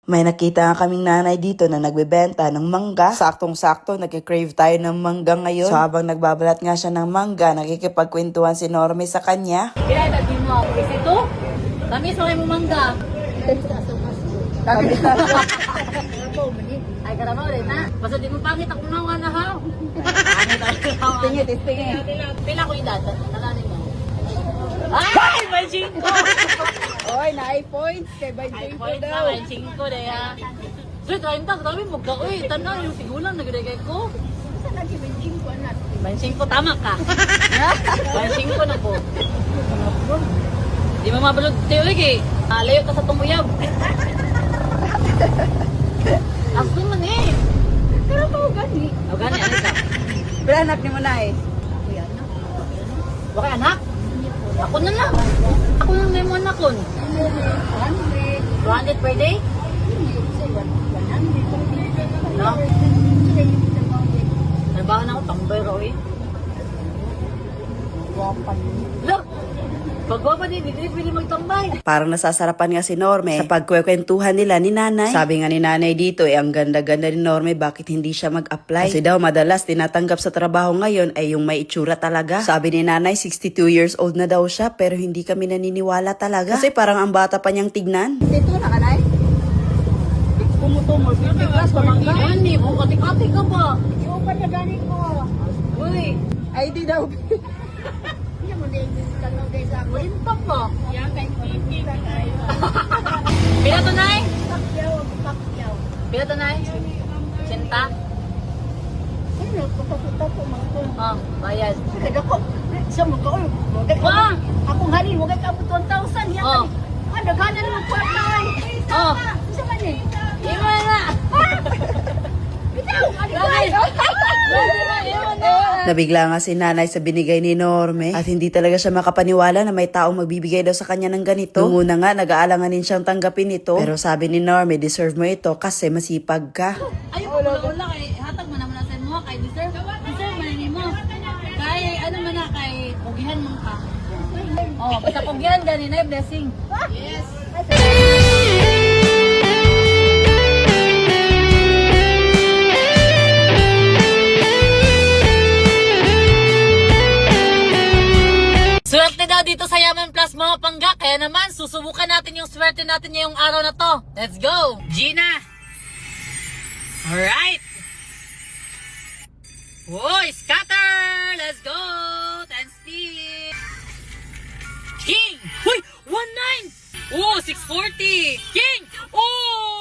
May nakita nga kaming nanay dito na nagbebenta ng mangga. Saktong-sakto, nagkikrave tayo ng mangga ngayon. So habang nagbabalat nga siya ng mangga, nakikipagkwentuhan si Norme sa kanya. Kaya tadi mo, is ito? Kami sa mo mangga. Kami sa ay karama rin na. Basta di mo pangit ako na nga na ha. Tingin. Pila ko yung data. Nalanin mo. Ay! May 5! Oy, na points kay by 5 daw. May 5 na ha. So, 30 kami magka-uy. Tanaw yung tigulang nagregay ko. Sa lagi by 5 anak. May 5 tama ka. May 5 na po. Di mo mabalod tayo lagi. Layo ka sa tumuyab. Asko man eh. Pero to gani. O gani, ano ka? Pero anak ni mo na eh. Baka anak? Ako na lang. Ako lang na yung anak ko. 200 per day? No? Trabaho na ako, tambay raw eh. Look! Pagwapa din, hindi pwede magtambay. Parang nasasarapan nga si Norme sa pagkwekwentuhan nila ni nanay. Sabi nga ni nanay dito, ang ganda-ganda ni Norme, bakit hindi siya mag-apply? Kasi daw madalas tinatanggap sa trabaho ngayon ay yung may itsura talaga. Sabi ni nanay, 62 years old na daw siya, pero hindi kami naniniwala talaga. Kasi parang ang bata pa niyang tignan. Dito na kanay. Kumutumol, 50 plus, pamangga. Ani, bukati-kati ka ba? Yung pa na gani ko. Uy, ID daw. Yan mo din tanong guys ako. malintak ba? Yan kay Kiki na kayo. Pila to, Nay? Pakyaw. Pila to, Nay? Sinta? Ano ko ko mga ko. Oh, bayad. Kada ko. Sa mo ko. Wah! Ako ngani mo kay kabut 1,000 yan. Oh. Ano gana mo kwartay. Oh. Sa man eh. Iwa na! Bitaw, ano ba? Iwa na! Nabigla nga si nanay sa binigay ni Norme at hindi talaga siya makapaniwala na may taong magbibigay daw sa kanya ng ganito. Nung una nga, nag-aalanganin siyang tanggapin ito. Pero sabi ni Norme, deserve mo ito kasi masipag ka. Ayaw ko ula kay hatag mo naman natin mo kay deserve man ni mo. Kay ano man na kay pugihan mo ka. Oh, basta pugihan gani na blessing. Yes. Swerte daw dito sa Yaman Plus mga pangga. Kaya naman, susubukan natin yung swerte natin ngayong araw na to. Let's go! Gina! Alright! Whoa! Scatter! Let's go! 10 speed! King! Uy! 1-9! Oh! 640! King! Oh!